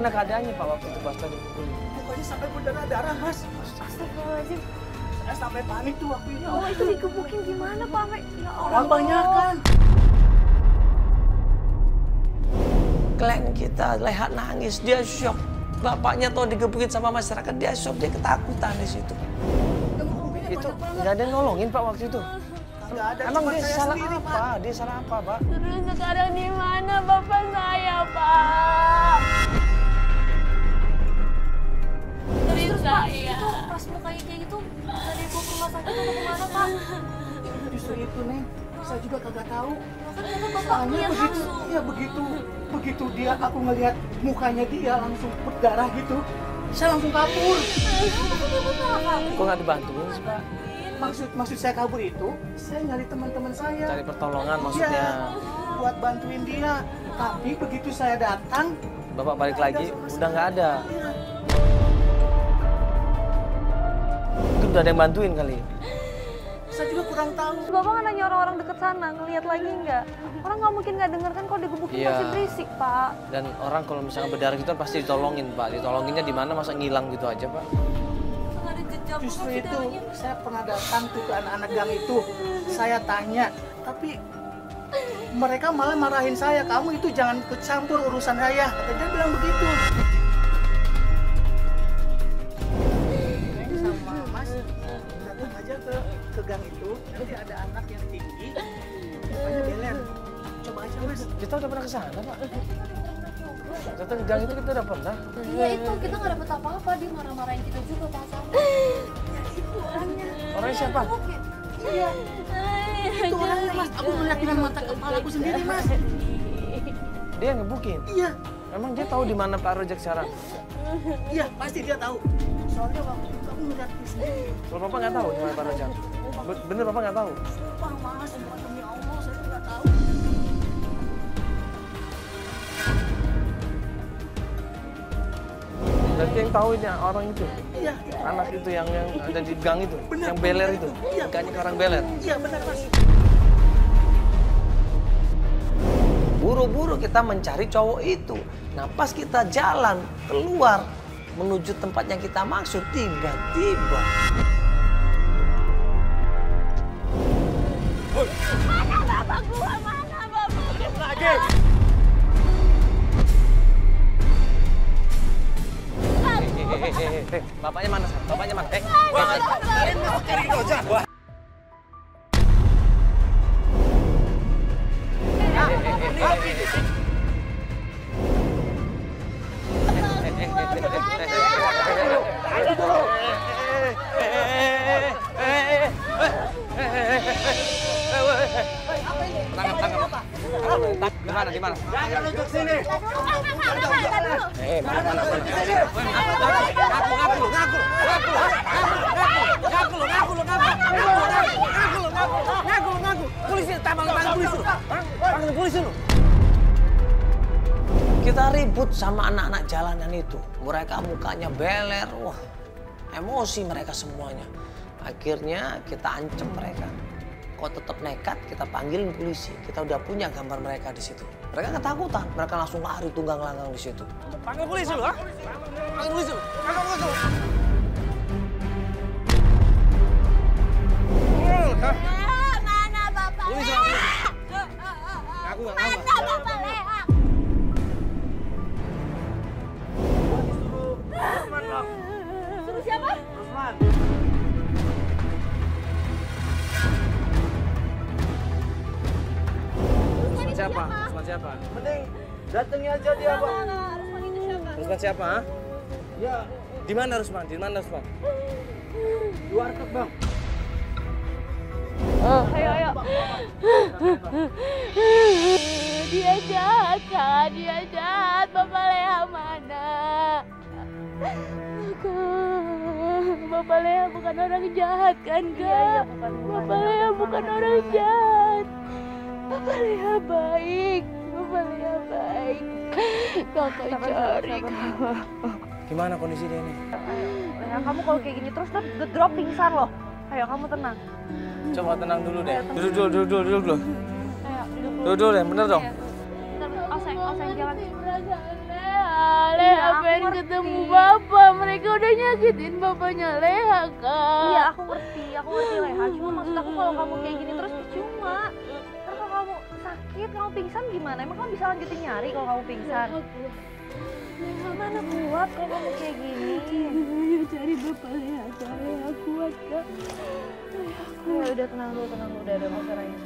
Gimana keadaannya Pak waktu itu pas tadi dipukulin? Mukanya sampai berdarah-darah, Mas. Astagfirullahaladzim. Saya sampai panik tuh waktu itu. Oh, itu digebukin gimana Pak? Ya Allah. Orang banyak kan. Klien kita lehat nangis, dia shock. Bapaknya tahu digebukin sama masyarakat, dia shock, dia ketakutan di situ. Itu nggak ada yang nolongin Pak waktu itu. Nggak ada. Emang cuma dia saya salah sendiri, apa? Dia salah apa, Pak? Terus sekarang di mana bapak saya, Pak? Terus saya. Itu pas mukanya kayak gitu, dari dibawa ke rumah sakit atau kemana, Pak? Justru itu, Neng. Saya juga kagak tahu. Kan ternyata bapak Soalnya lihat begitu, langsung. ya begitu dia, aku ngelihat mukanya dia langsung berdarah gitu. Saya langsung kabur. Kok nggak dibantuin sih, Pak? Maksud saya kabur itu, saya nyari teman-teman saya. Cari pertolongan maksudnya. Iya, buat bantuin dia. Tapi begitu saya datang, Bapak balik lagi, udah nggak ada. iya. Itu udah ada yang bantuin kali. Saya juga kurang tahu. Bapak nggak nanya orang-orang deket sana, ngeliat lagi nggak? Orang nggak mungkin nggak denger kan kalau digebukin Iya. pasti berisik, Pak. Dan orang kalau misalnya berdarah gitu pasti ditolongin, Pak. Ditolonginnya di mana, masa ngilang gitu aja, Pak? Nggak ada jejak Justru bekas itu, darahnya. saya pernah datang tuh ke anak-anak gang itu. Saya tanya, tapi mereka malah marahin saya. Kamu itu jangan ikut campur urusan saya. Kata dia bilang begitu. Neng sama Mas datang aja ke gang itu. Nanti ada anak yang tinggi, mukanya beler. Coba aja Mas. Kita udah pernah ke sana, Pak. Datang ke gang itu kita udah pernah. Iya itu, kita nggak dapet apa-apa. Dia marah-marahin kita juga, Pak. Sama. Ya itu orangnya. Orangnya siapa? Oke. Iya, itu orangnya Mas. Aku ngeliat dengan mata kepala aku sendiri Mas. Dia yang ngebukin. Iya, Emang dia tahu di mana Pak Rojak sekarang? iya pasti dia tahu. Soalnya waktu itu aku ngeliat dia sendiri. Kalau Bapak nggak tahu di mana Pak Rojak? Bener Bapak nggak tahu? Sumpah Mas, sumpah demi Allah saya tuh nggak tahu. Berarti yang tahu ini orang itu? Iya, Anak itu yang ada di gang itu? Benar, Yang beler benar itu? itu. Iya. Mukanya ke orang beler? iya benar Mas. Buru-buru kita mencari cowok itu. Nah pas kita jalan keluar menuju tempat yang kita maksud, tiba-tiba Mana bapak gua? Mana bapak? Bapaknya mana? Bapaknya mana? Kalian mau cari Rojak? Di mana? Jangan nunjuk sini. Mana? Ngaku. Polisi, tangan polisi lu. Kita ribut sama anak-anak jalanan itu. Mereka mukanya beler, wah emosi mereka semuanya. Akhirnya kita ancam mereka. Kok tetap nekat, kita panggilin polisi. Kita udah punya gambar mereka di situ. Mereka ketakutan, mereka langsung lari tunggang langgang di situ. Panggil polisi lu, ha? Panggil polisi lu. Mana bapak? Polisi. Ngaku. Mana bapak Lea? Suruh siapa? Usman siapa? Mending datangi aja dia, Pak. Rusman itu siapa? Rusman siapa? Ha? Ya, Di mana Rusman? di warteg, Bang. Ayo. Dia jahat, Kak. Dia jahat. Bapak Lea mana? Bapak Lea bukan orang jahat kan, Kak? Bapak Lea bukan orang jahat. Bapak Lea baik. Kakak cari. Gimana kondisi dia ini? Ya, kamu kalau kayak gini terus drop pingsan loh. Ayo kamu tenang. Coba tenang dulu deh. Duduk dulu. Ayo duduk dulu. Duduk deh, bener dong. Oseng jalan. Leha pengen ketemu Bapak. Mereka udah nyakitin bapaknya Leha, Kak. Iya, aku ngerti Leha. Cuma maksud aku kalau kamu kayak gini terus percuma. Ntar kalau kamu sakit, kamu pingsan gimana? Emang kamu bisa lanjutin nyari kalau kamu pingsan? Leha mana kuat kalau kamu kayak gini? Ayo cari Bapak Leha, Kak. Leha kuat, Kak. Ya udah tenang dulu, udah nggak usah nangis.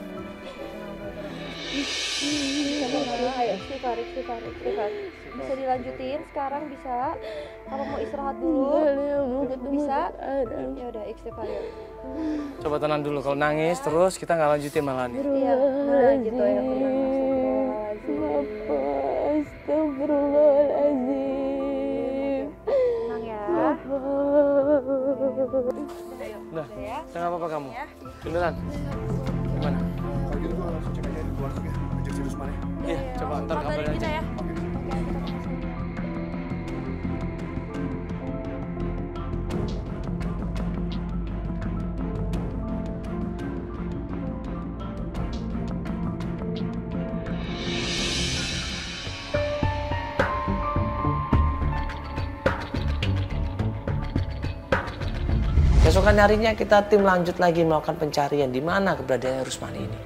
Ayo istighfar. Bisa dilanjutin sekarang bisa. Kalau mau istirahat dulu, bisa. Ya udah istighfar ya. Coba tenang dulu, kalau nangis terus kita nggak lanjutin malah nih. Iya, nah gitu ya. Bapak, astagfirullahaladzim. Tenang ya. Udah, saya nggak apa-apa kamu. Beneran? Gimana? Kalau gitu gue langsung cek aja di luar ya, ngecek si Rusman ya. Iya, coba ntar kabarin aja. Ya. Besokan harinya kita tim lanjut lagi melakukan pencarian di mana keberadaan Rusman ini.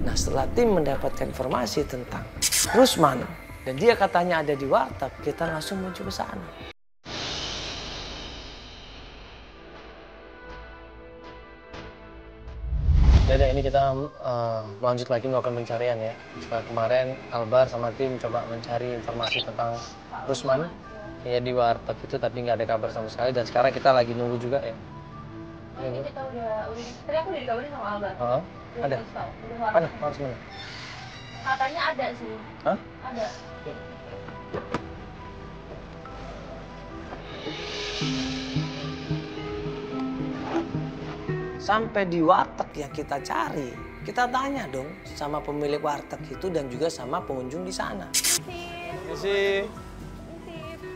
Nah, setelah tim mendapatkan informasi tentang Rusman dan dia katanya ada di warteg, kita langsung menuju ke sana. Dada, ini kita lanjut lagi melakukan pencarian ya. Kemarin Albar sama tim coba mencari informasi tentang Rusman ya di warteg itu, tapi nggak ada kabar sama sekali. Dan sekarang kita lagi nunggu juga ya. Ini kita udah tadi aku udah dikabarin sama Albar. Oh, ada. Mana? Harus mana? Katanya ada sih. Hah? Ada. Sampai di warteg yang kita cari, kita tanya dong sama pemilik warteg itu dan juga sama pengunjung di sana. Isi.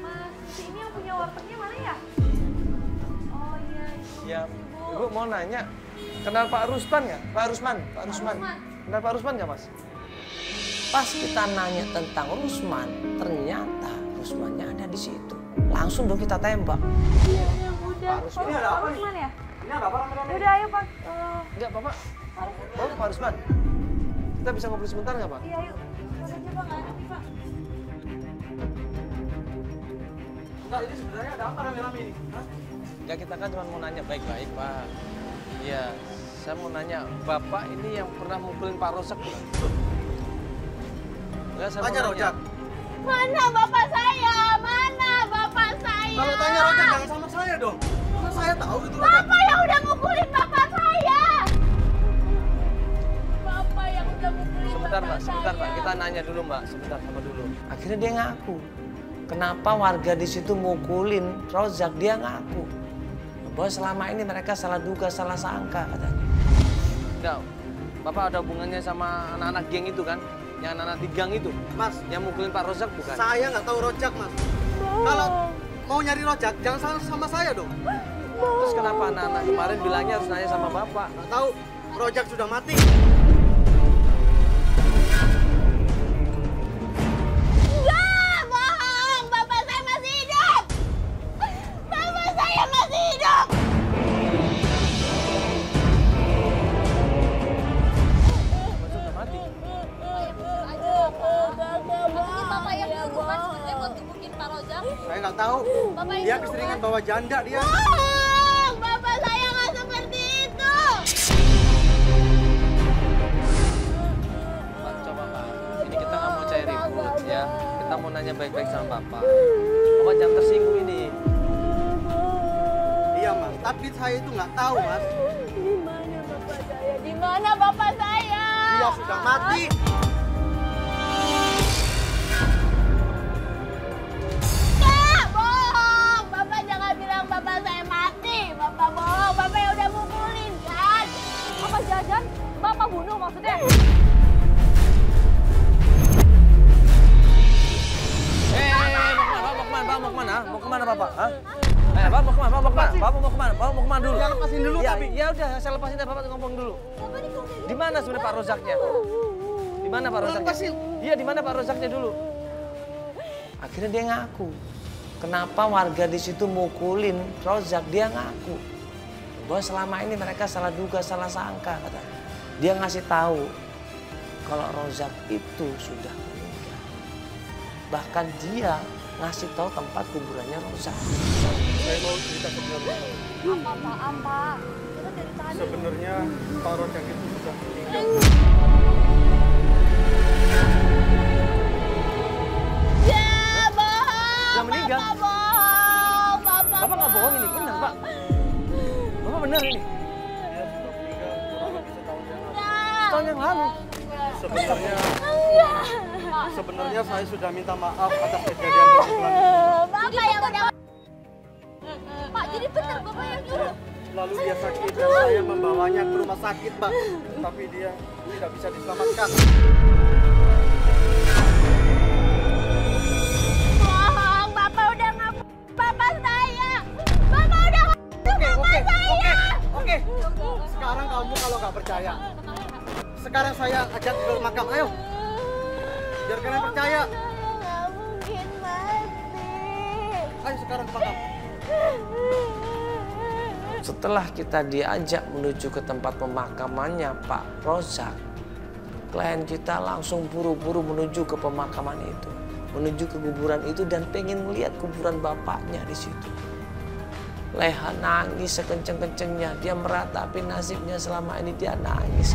Mas, ini yang punya wartegnya mana ya? Oh iya, itu. Ya, Ibu mau nanya, kenal Pak Rusman nggak? Pak Rusman. Kenal Pak Rusman nggak, Mas? Pas kita nanya tentang Rusman, ternyata Rusmannya ada di situ. Langsung dong kita tembak. Iya, yang udah. Ini ada apa nih? Rusman ya? Ini ada apa rame-rame? Udah ayo Pak. Enggak, Bapak. Pak Rusman. Kita bisa ngobrol sebentar nggak, Pak? Iya yuk. Coba nggak ada nih Pak. Enggak, ini sebenarnya ada apa rame-rame ini? Hah? Enggak, kita kan cuma mau nanya baik-baik, Pak. Iya, saya mau nanya, Bapak ini yang pernah mukulin Pak Rosek bukan? Enggak, saya Tanya mau Rojak. Mana Bapak saya? Mana Bapak saya? Kalau tanya Rojak jangan sama saya dong. Karena saya tahu itu Rojak. Bapak yang udah mukulin Bapak saya. Bapak yang udah mukulin Sebentar, Bapak Mbak. Sebentar, Pak. saya. Kita nanya dulu, Mbak. Sebentar, sama dulu. Akhirnya dia ngaku. Kenapa warga di situ mukulin Rozak? Dia ngaku bahwa selama ini mereka salah duga, salah sangka katanya. Enggak, Bapak ada hubungannya sama anak-anak geng itu kan? Yang anak-anak di gang itu? Mas, Yang mukulin Pak Rozak bukan? saya nggak tahu Rojak, Mas. Kalau mau nyari Rojak, jangan salah sama saya dong. Terus kenapa anak-anak kemarin bilangnya harus nanya sama Bapak? Nggak tahu, Rojak sudah mati. Enggak, bohong. Bapak saya masih hidup. Bapak saya masih hidup. Rozak udah mati. Maksudnya Bapak yang nyuruh kan sebenarnya buat gebukin Pak Rojak. Saya nggak tahu. Bapak yang Dia nyuruh keseringan kan? bawa janda dia. Bohong. Bapak saya nggak seperti itu. Pak, coba Pak. Ini kita nggak mau cari ribut ya. Kita mau nanya baik-baik sama Bapak. Bapak jangan tersinggung ini. Iya, Mas. Tapi saya itu nggak tahu, Mas. Di mana Bapak saya? Di mana Bapak saya? Dia sudah mati. Enggak, bohong. Bapak jangan bilang Bapak saya mati. Bapak bohong. Bapak yang udah mukulin kan? Apa jajan? Bapak bunuh maksudnya? Bapak mau kemana? Mau kemana Bapak? Hah? Bapak mau kemana? Bapak mau kemana? Bapak mau kemana? Bapak mau kemana dulu? Ya, lepasin dulu, ya, tapi. Ya udah, saya lepasin deh, Bapak ngomong dulu. Di mana sebenarnya Pak Rozaknya? Di mana Pak Rozaknya? Lepasin. Iya, di mana Pak Rozaknya dulu? Akhirnya dia ngaku. Kenapa warga di situ mukulin Rozak? Dia ngaku bahwa selama ini mereka salah duga, salah sangka katanya. Dia ngasih tahu kalau Rozak itu sudah meninggal. Bahkan dia ngasih tahu tempat kuburannya Rozak. Saya mau cerita sebenarnya. Apa? Kita dari tadi. Sebenarnya Pak Rozak itu sudah meninggal. Ya, bohong. Sudah meninggal? Bapak bohong. Bapak nggak bohong ini, benar Pak. Bapak benar ini. Dia sudah meninggal kurang lebih setahun yang lalu. Tahun yang lalu. Sebenarnya saya sudah minta maaf atas kejadian kebetulan itu. Bapak yang udah. Pak, jadi benar Bapak yang nyuruh. Lalu dia sakit dan saya membawanya ke rumah sakit, Pak. Tapi dia tidak bisa diselamatkan. Bohong, Bapak udah ngaku Bapak saya. Bapak udah ngaku saya. Oke. Sekarang kamu kalau nggak percaya, sekarang saya ajak ke makam, ayo. Biar kalian percaya. Nggak mungkin mati. Ayo sekarang ke makam. Setelah kita diajak menuju ke tempat pemakamannya Pak Rozak, klien kita langsung buru-buru menuju ke pemakaman itu, menuju ke kuburan itu dan pengen melihat kuburan bapaknya di situ. Leha nangis sekenceng-kencengnya, dia meratapi nasibnya selama ini dia nangis.